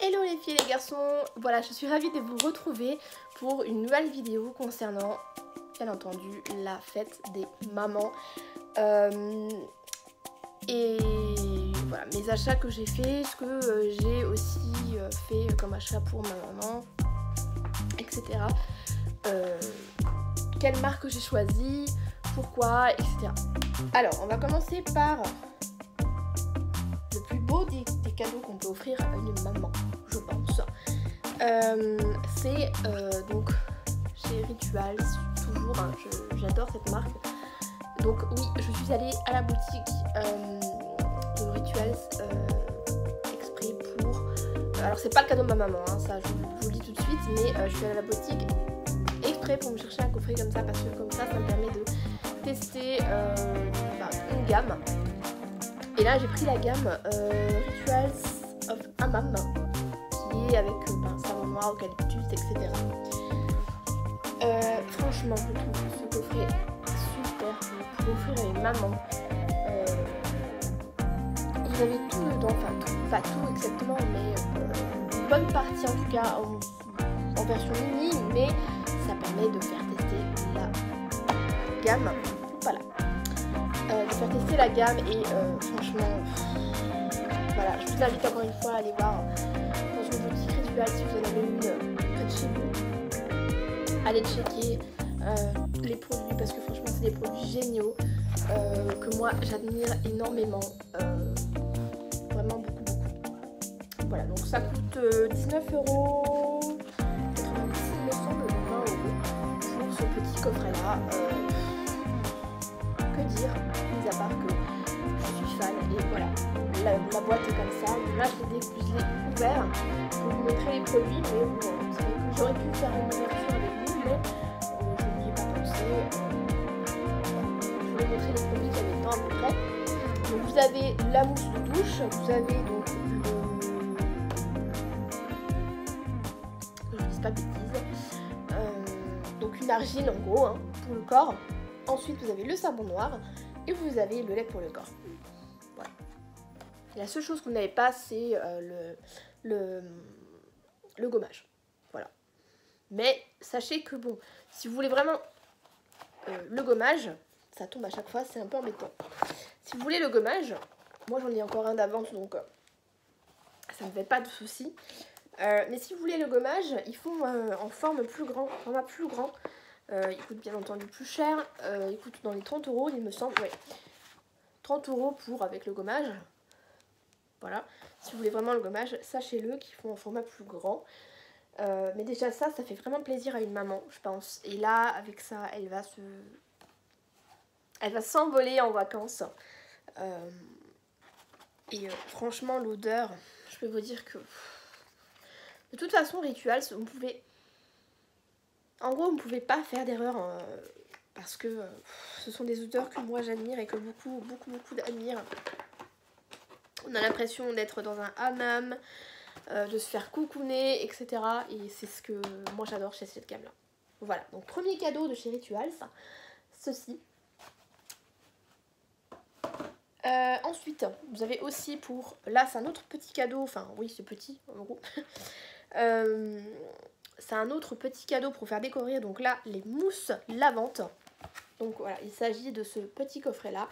Hello les filles et les garçons, voilà, je suis ravie de vous retrouver pour une nouvelle vidéo concernant, bien entendu, la fête des mamans. Et voilà, mes achats que j'ai fait, ce que j'ai aussi fait comme achat pour ma maman, etc. Quelle marque j'ai choisi, pourquoi, etc. Alors, on va commencer par le plus beau des cadeaux qu'on peut offrir à une maman, je pense. C'est donc chez Rituals, toujours, hein, j'adore cette marque. Donc oui, je suis allée à la boutique de Rituals exprès pour... alors c'est pas le cadeau de ma maman, hein, ça je vous le dis tout de suite, mais je suis allée à la boutique exprès pour me chercher un coffret comme ça, parce que comme ça me permet de tester une gamme. Et là j'ai pris la gamme Rituals of Hammam, qui est avec savon noir, eucalyptus, etc. Franchement je trouve ce coffret super pour offrir à une maman. Vous avez tout dedans, enfin tout, pas tout exactement, mais une bonne partie en tout cas en version mini, mais ça permet de faire tester la gamme. Voilà. De faire tester la gamme et franchement, voilà, je vous invite encore une fois à aller voir dans une boutique Rituals si vous en avez une près de chez vous. Allez checker les produits parce que franchement c'est des produits géniaux que moi j'admire énormément, vraiment beaucoup. Voilà, donc ça coûte 19,90 € il me semble, donc 20 € pour ce petit coffret là. Que dire, mis à part que je suis fan et voilà, la boîte est comme ça. Là je l'ai ouvert pour vous montrer les produits, mais bon, c'est vrai que j'aurais pu faire une ouverture avec vous, mais je n'y ai pas pensé. Je vais vous montrer les produits qu'il y avait dedans à peu près. Donc vous avez la mousse de douche, vous avez donc je ne dis pas de bêtises, donc une argile en gros hein, pour le corps. Ensuite vous avez le savon noir et vous avez le lait pour le corps. Voilà. La seule chose que vous n'avez pas c'est le gommage. Voilà. Mais sachez que bon, si vous voulez vraiment le gommage, ça tombe à chaque fois, c'est un peu embêtant. Si vous voulez le gommage, moi j'en ai encore un d'avance donc ça ne fait pas de soucis. Mais si vous voulez le gommage, ils font en format plus grand. Il coûte bien entendu plus cher. Il coûte dans les 30 € il me semble. Ouais. 30 € pour avec le gommage. Voilà. Si vous voulez vraiment le gommage, sachez-le qu'ils font en format plus grand. Mais déjà ça fait vraiment plaisir à une maman, je pense. Et là, avec ça, elle va s'envoler en vacances. Franchement, l'odeur, je peux vous dire que... De toute façon, Rituals, vous pouvez... En gros, vous ne pouvez pas faire d'erreur parce que ce sont des odeurs que moi j'admire et que beaucoup admirent. On a l'impression d'être dans un hammam, de se faire coucouner, etc. Et c'est ce que moi j'adore chez cette gamme-là. Voilà, donc premier cadeau de chez Rituals, ceci. Ensuite, vous avez aussi pour... Là, c'est un autre petit cadeau. Enfin, oui, c'est petit, en gros. C'est un autre petit cadeau pour faire décorer. Donc là, les mousses lavantes. Donc voilà, il s'agit de ce petit coffret-là.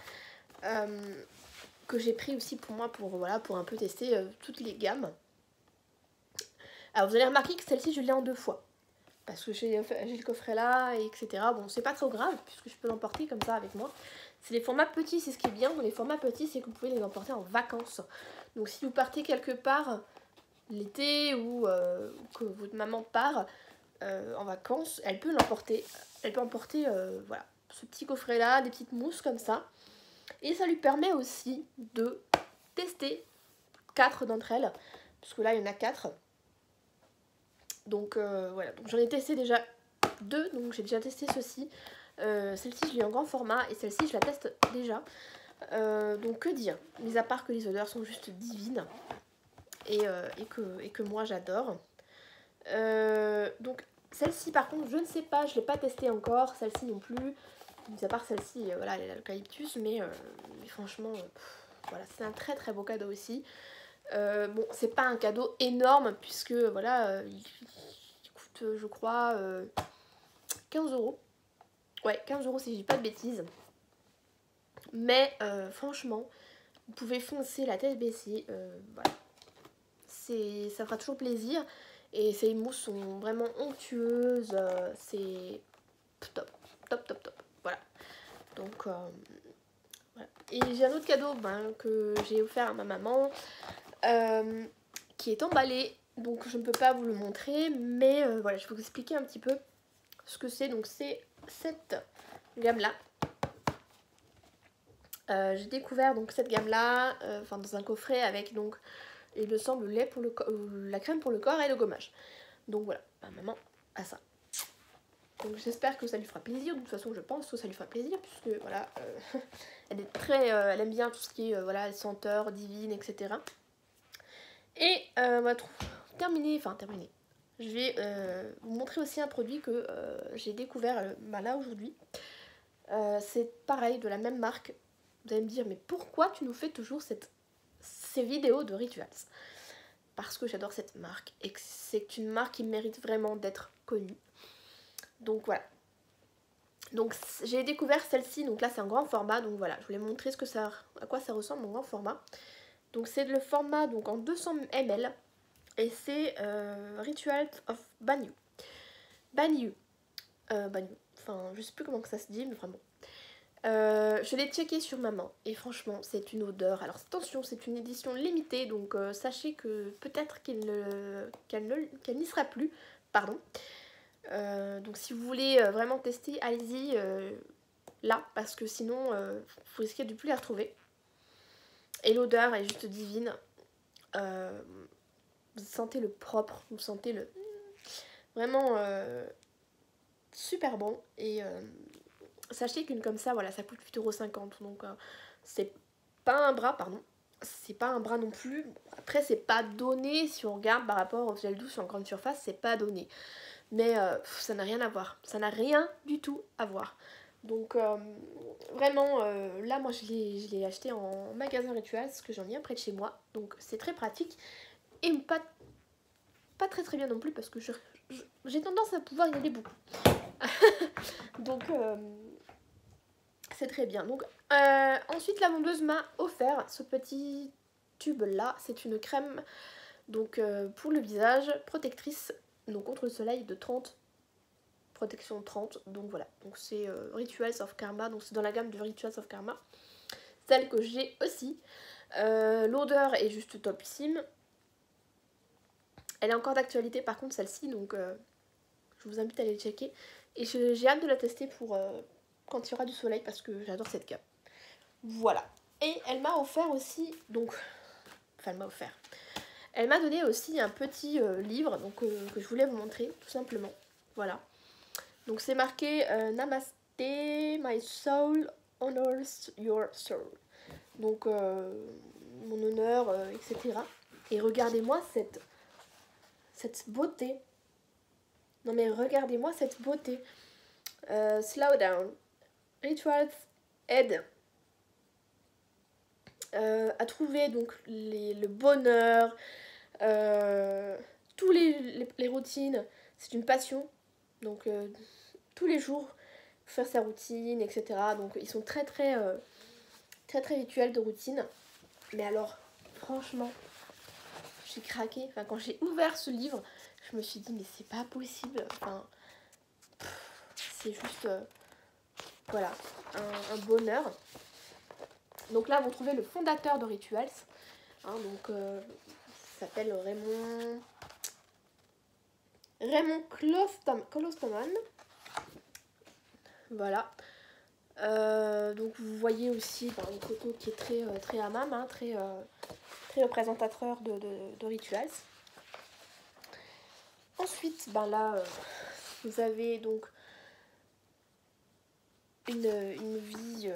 Que j'ai pris aussi pour moi, pour un peu tester toutes les gammes. Alors, vous allez remarquer que celle-ci, je l'ai en 2 fois. Parce que j'ai le coffret là, etc. Bon, c'est pas trop grave, puisque je peux l'emporter comme ça avec moi. C'est les formats petits, c'est ce qui est bien. Dans les formats petits, c'est que vous pouvez les emporter en vacances. Donc si vous partez quelque part l'été ou que votre maman part en vacances, elle peut l'emporter. Elle peut emporter voilà, ce petit coffret là, des petites mousses comme ça. Et ça lui permet aussi de tester 4 d'entre elles. Parce que là, il y en a 4. Donc voilà, donc j'en ai testé déjà 2, donc j'ai déjà testé ceci. Celle-ci je l'ai en grand format et celle-ci je la teste déjà. Donc que dire, mis à part que les odeurs sont juste divines et que moi j'adore. Donc celle-ci par contre je ne sais pas, je ne l'ai pas testée encore, celle-ci non plus. Mis à part celle-ci, voilà, elle a l'eucalyptus, mais franchement, voilà, c'est un très beau cadeau aussi. Bon, c'est pas un cadeau énorme puisque voilà, il coûte je crois 15 €. Ouais, 15 € si je dis pas de bêtises. Mais franchement, vous pouvez foncer la tête baissée. Voilà. Ça fera toujours plaisir. Et ces mousses sont vraiment onctueuses. C'est top, top, top, top. Voilà. Donc, voilà. Et j'ai un autre cadeau que j'ai offert à ma maman. Qui est emballé. Donc, je ne peux pas vous le montrer. Mais voilà, je vais vous expliquer un petit peu ce que c'est. Donc, c'est cette gamme-là. J'ai découvert donc cette gamme là dans un coffret avec donc il me semble le lait pour la crème pour le corps et le gommage. Donc voilà, ma maman a ça. Donc j'espère que ça lui fera plaisir. De toute façon je pense que ça lui fera plaisir puisque voilà elle est elle aime bien tout ce qui est voilà les senteurs divines, etc. Et on va terminer. Je vais vous montrer aussi un produit que j'ai découvert là aujourd'hui. C'est pareil, de la même marque. Vous allez me dire, mais pourquoi tu nous fais toujours ces vidéos de Rituals? Parce que j'adore cette marque et que c'est une marque qui mérite vraiment d'être connue. Donc voilà. Donc j'ai découvert celle-ci, donc là c'est un grand format, donc voilà, je voulais montrer à quoi ça ressemble en grand format. Donc c'est le format donc en 200 ml et c'est Rituals of Banyu. Banyu. Enfin je sais plus comment que ça se dit, mais vraiment. Je l'ai checké sur ma main et franchement c'est une odeur. Alors attention, c'est une édition limitée, donc sachez que peut-être qu'elle n'y sera plus. Pardon. Donc si vous voulez vraiment tester, allez-y là, parce que sinon vous risquez de plus la retrouver. Et l'odeur est juste divine. Vous sentez le propre, vous sentez le vraiment super bon. Et sachez qu'une comme ça, voilà, ça coûte 8,50 €. Donc c'est pas un bras, pardon. C'est pas un bras non plus. Après, c'est pas donné si on regarde par rapport au gel douche en grande surface, c'est pas donné. Mais ça n'a rien à voir. Ça n'a rien du tout à voir. Donc vraiment, là, moi, je l'ai acheté en magasin Rituals, parce que j'en ai un près de chez moi. Donc c'est très pratique. Et pas très très bien non plus, parce que j'ai tendance à pouvoir y aller beaucoup. Donc c'est très bien. Donc ensuite la vendeuse m'a offert ce petit tube là. C'est une crème donc pour le visage, protectrice donc contre le soleil de 30, protection 30. Donc voilà, donc c'est Rituals of Karma. Donc c'est dans la gamme de Rituals of Karma, celle que j'ai aussi. L'odeur est juste topissime. Elle est encore d'actualité par contre celle-ci, donc je vous invite à aller checker. Et j'ai hâte de la tester pour quand il y aura du soleil, parce que j'adore cette gamme. Voilà. Et elle m'a offert aussi, donc, enfin elle m'a donné aussi un petit livre donc, que je voulais vous montrer, tout simplement. Voilà. Donc c'est marqué Namaste, my soul honors your soul. Donc mon honneur, etc. Et regardez-moi cette beauté. Non mais regardez-moi cette beauté. Slow down. Rituals aide à trouver donc le bonheur, tous les routines. C'est une passion. Donc tous les jours faire sa routine, etc. Donc ils sont très rituels de routine. Mais alors franchement, j'ai craqué. Enfin quand j'ai ouvert ce livre, je me suis dit mais c'est pas possible. Enfin c'est juste voilà un bonheur. Donc là vous trouvez le fondateur de Rituals, hein, donc il s'appelle Raymond Klosterman. Voilà. Donc vous voyez aussi une photo qui est très hammam, hein, très représentateur de Rituals. Ensuite, là, vous avez donc une vie.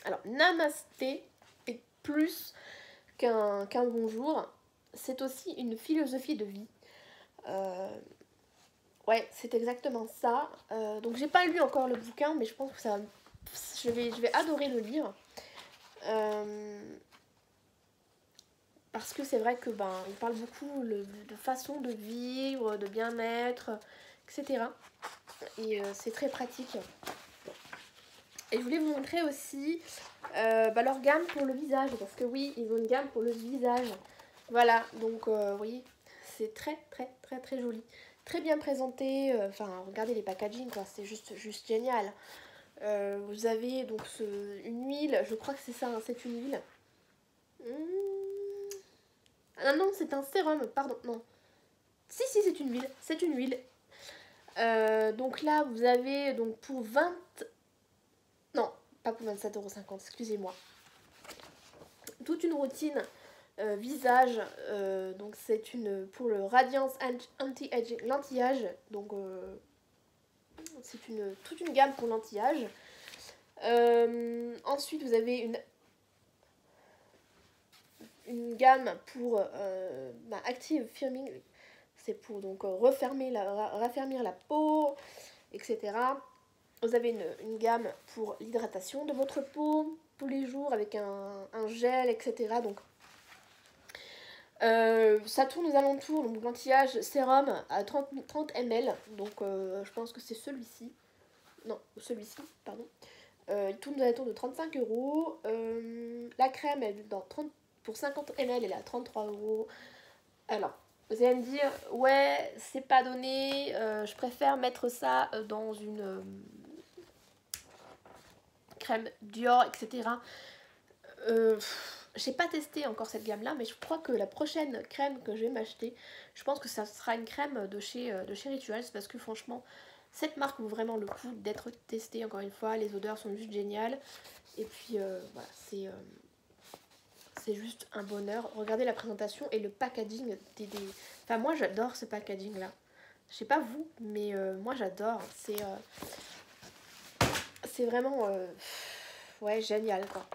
Alors, Namasté est plus qu'un bonjour. C'est aussi une philosophie de vie. Ouais, c'est exactement ça. Donc j'ai pas lu encore le bouquin, mais je pense que je vais adorer le lire. Parce que c'est vrai que il parle beaucoup de façon de vivre, de bien-être, etc. Et c'est très pratique. Et je voulais vous montrer aussi leur gamme pour le visage. Parce que oui, ils ont une gamme pour le visage. Voilà, donc oui, c'est très très très très joli. Très bien présenté. Enfin, regardez les packaging, quoi, c'est juste génial. Vous avez donc une huile, je crois que c'est ça, hein, c'est une huile. Ah non, c'est un sérum, pardon, non. Si, c'est une huile, c'est une huile. Donc là, vous avez donc pour 20... Non, pas pour 27,50 €, excusez-moi. Toute une routine visage, donc c'est une pour le Radiance Anti-Aging, l'anti-âge, donc c'est toute une gamme pour l'anti-âge. Ensuite, vous avez une gamme pour Active Firming, c'est pour donc raffermir la peau, etc. Vous avez une gamme pour l'hydratation de votre peau tous les jours avec un gel, etc. Donc ça tourne aux alentours, donc l'anti-âge sérum à 30 ml, donc je pense que c'est celui-ci. Non, celui-ci, pardon. Il tourne aux alentours de 35 €. La crème, pour 50 ml, elle est à 33 €. Alors, vous allez me dire, ouais, c'est pas donné, je préfère mettre ça dans une crème Dior, etc. J'ai pas testé encore cette gamme là, mais je crois que la prochaine crème que je vais m'acheter, je pense que ça sera une crème de chez Rituals, parce que franchement cette marque vaut vraiment le coup d'être testée. Encore une fois, les odeurs sont juste géniales, et puis voilà, c'est juste un bonheur. Regardez la présentation et le packaging enfin moi j'adore ce packaging là, je sais pas vous, mais moi j'adore, c'est vraiment ouais, génial quoi.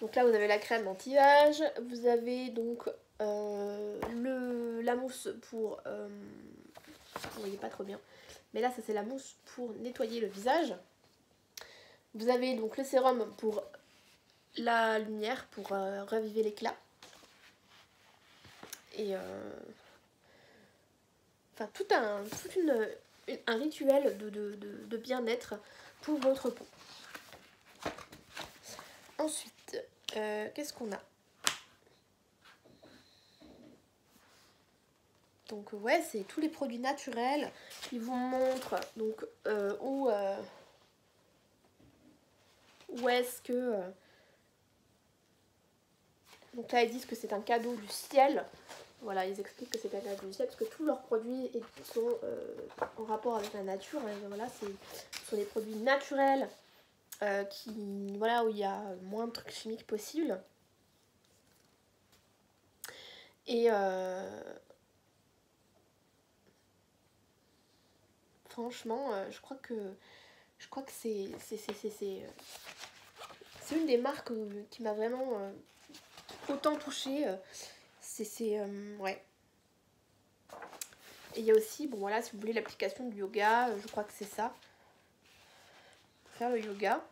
Donc là, vous avez la crème anti-âge, vous avez donc la mousse pour... vous voyez pas trop bien, mais là, ça c'est la mousse pour nettoyer le visage. Vous avez donc le sérum pour la lumière, pour raviver l'éclat. Et enfin, tout un rituel de bien-être pour votre peau. Ensuite, qu'est-ce qu'on a? Donc ouais, c'est tous les produits naturels qui vous montrent donc où est-ce que... donc là ils disent que c'est un cadeau du ciel. Voilà, ils expliquent que c'est un cadeau du ciel parce que tous leurs produits sont en rapport avec la nature. Et voilà, ce sont des produits naturels voilà, où il y a moins de trucs chimiques possibles. Et franchement, je crois que c'est une des marques qui m'a vraiment autant touchée. Ouais. Et il y a aussi, bon voilà, si vous voulez l'application du yoga, je crois que c'est ça. Pour faire le yoga.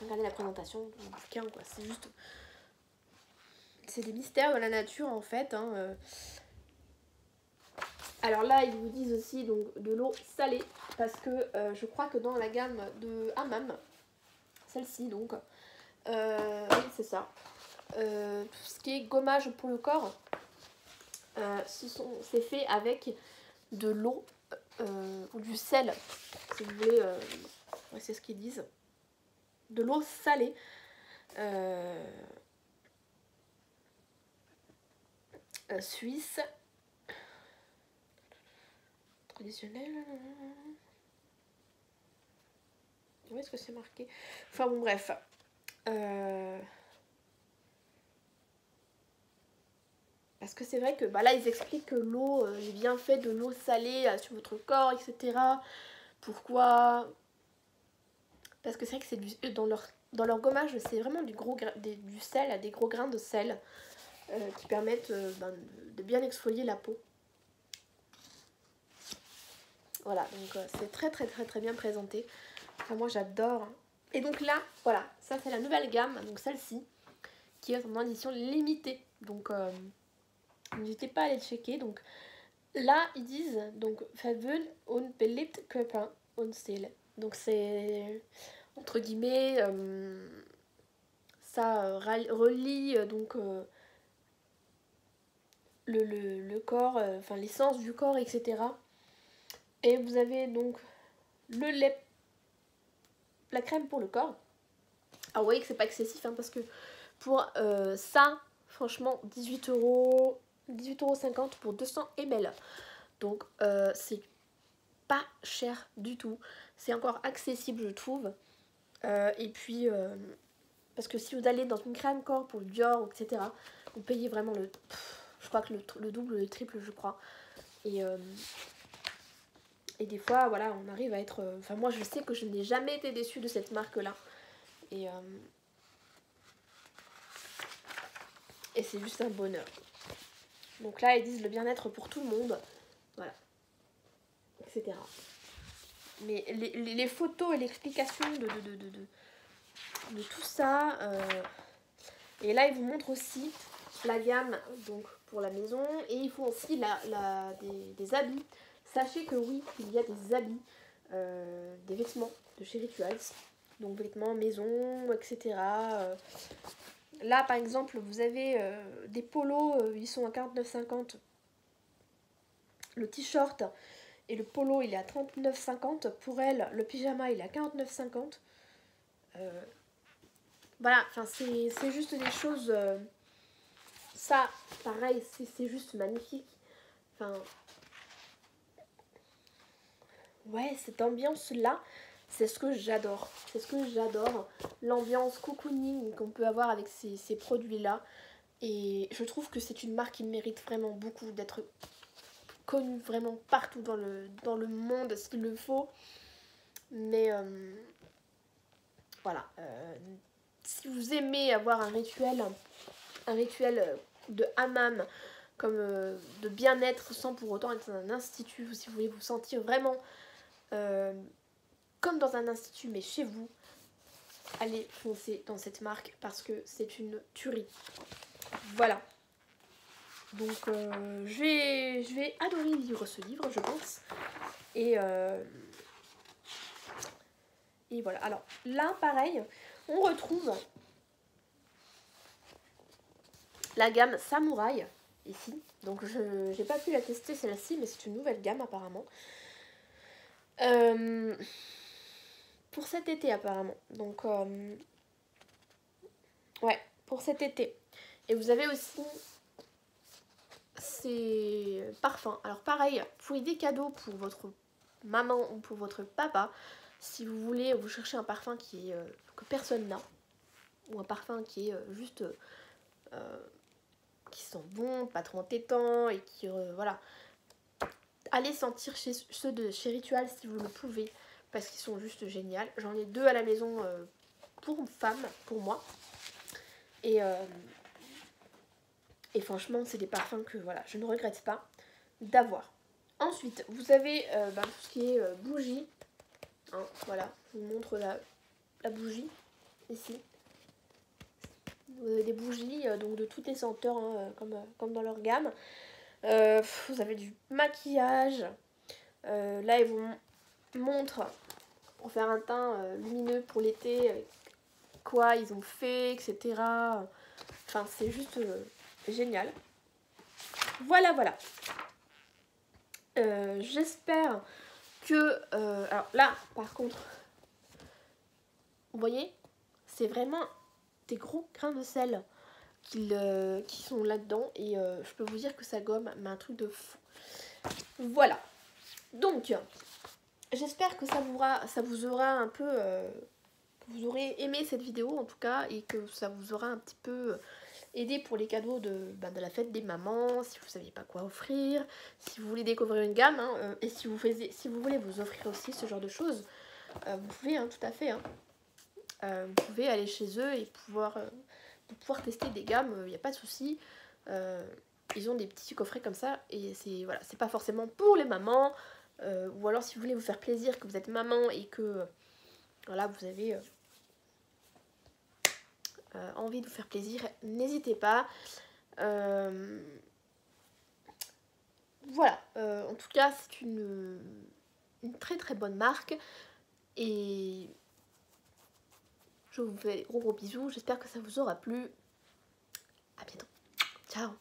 Regardez la présentation du bouquin, quoi. C'est juste... c'est des mystères de la nature, en fait. Hein. Alors là, ils vous disent aussi donc de l'eau salée. Parce que je crois que dans la gamme de Hammam, celle-ci donc, oui, c'est ça. Tout ce qui est gommage pour le corps, c'est fait avec de l'eau ou du sel, si vous voulez, ouais, c'est ce qu'ils disent, de l'eau salée, suisse, traditionnelle. Où est-ce que c'est marqué? Enfin bon, bref. Parce que c'est vrai que là ils expliquent que l'eau, les bienfaits de l'eau salée sur votre corps, etc. Pourquoi? Parce que c'est vrai que c'est dans leur gommage, c'est vraiment du sel, des gros grains de sel qui permettent de bien exfolier la peau. Voilà, donc c'est très très très très bien présenté. Enfin, moi j'adore. Et donc là, voilà, ça c'est la nouvelle gamme, donc celle-ci, qui est en édition limitée. Donc n'hésitez pas à aller checker. Donc là, ils disent donc Verwöhnt und belebt Körper und Seele. Donc c'est entre guillemets ça relie donc le corps, enfin l'essence du corps, etc. Et vous avez donc le lait, la crème pour le corps. Alors vous voyez que c'est pas excessif hein, parce que pour ça, franchement, 18,50 € pour 200 ml. Donc c'est pas cher du tout. C'est encore accessible, je trouve. Et puis, parce que si vous allez dans une crème corps pour le Dior, etc., vous payez vraiment je crois que le double, le triple, je crois. Et des fois, voilà, on arrive à être... Enfin, moi, je sais que je n'ai jamais été déçue de cette marque-là. Et c'est juste un bonheur. Donc là, ils disent le bien-être pour tout le monde. Voilà. Etc. Mais les photos et l'explication de tout ça. Et là, ils vous montrent aussi la gamme donc pour la maison. Et ils font aussi des habits. Sachez que oui, il y a des habits, des vêtements de chez Rituals. Donc vêtements maison, etc. Là, par exemple, vous avez des polos, ils sont à 49,50. Le t-shirt et le polo, il est à 39,50. Pour elle, le pyjama, il est à 49,50. Voilà, enfin, c'est juste des choses... ça, pareil, c'est juste magnifique. Enfin... Ouais, cette ambiance-là, c'est ce que j'adore. C'est ce que j'adore. L'ambiance cocooning qu'on peut avoir avec ces produits-là. Et je trouve que c'est une marque qui mérite vraiment beaucoup d'être connue vraiment partout dans le monde, s'il le faut. Mais voilà. Si vous aimez avoir un rituel de hammam, comme de bien-être sans pour autant être dans un institut, ou si vous voulez vous sentir vraiment comme dans un institut mais chez vous, allez foncer dans cette marque parce que c'est une tuerie. Voilà. Donc je vais adorer lire ce livre, je pense. Et voilà. Alors là, pareil, on retrouve la gamme Samouraï ici. Donc je n'ai pas pu la tester celle-ci, mais c'est une nouvelle gamme apparemment. Pour cet été apparemment. Donc ouais, pour cet été. Et vous avez aussi ces parfums. Alors pareil, pour des cadeaux pour votre maman ou pour votre papa, si vous voulez, vous cherchez un parfum que personne n'a, ou un parfum qui est juste qui sent bon, pas trop entêtant et qui voilà. Allez sentir ceux de chez Ritual si vous le pouvez, parce qu'ils sont juste géniaux. J'en ai 2 à la maison pour une femme, pour moi. Et franchement, c'est des parfums que voilà, je ne regrette pas d'avoir. Ensuite, vous avez tout ce qui est bougie. Hein, voilà, je vous montre la bougie ici. Vous avez des bougies donc de toutes les senteurs, hein, comme dans leur gamme. Vous avez du maquillage. Là, ils vous montrent pour faire un teint lumineux pour l'été, avec quoi ils ont fait, etc. Enfin, c'est juste génial. Voilà, voilà. J'espère que... alors là, par contre, vous voyez, c'est vraiment des gros grains de sel qui sont là-dedans. Et je peux vous dire que ça gomme, mais un truc de fou. Voilà. Donc, j'espère que ça vous aura un peu... que vous aurez aimé cette vidéo en tout cas. Et que ça vous aura un petit peu... aider pour les cadeaux de la fête des mamans, si vous ne saviez pas quoi offrir, si vous voulez découvrir une gamme, hein, et si vous voulez vous offrir aussi ce genre de choses, vous pouvez, hein, tout à fait. Hein. Vous pouvez aller chez eux et pouvoir tester des gammes, il n'y a pas de souci. Ils ont des petits coffrets comme ça, et c'est pas forcément pour les mamans, ou alors si vous voulez vous faire plaisir, que vous êtes maman et que voilà, vous avez envie de vous faire plaisir, n'hésitez pas. Voilà, en tout cas c'est une très très bonne marque et je vous fais des gros bisous, j'espère que ça vous aura plu. À bientôt, ciao.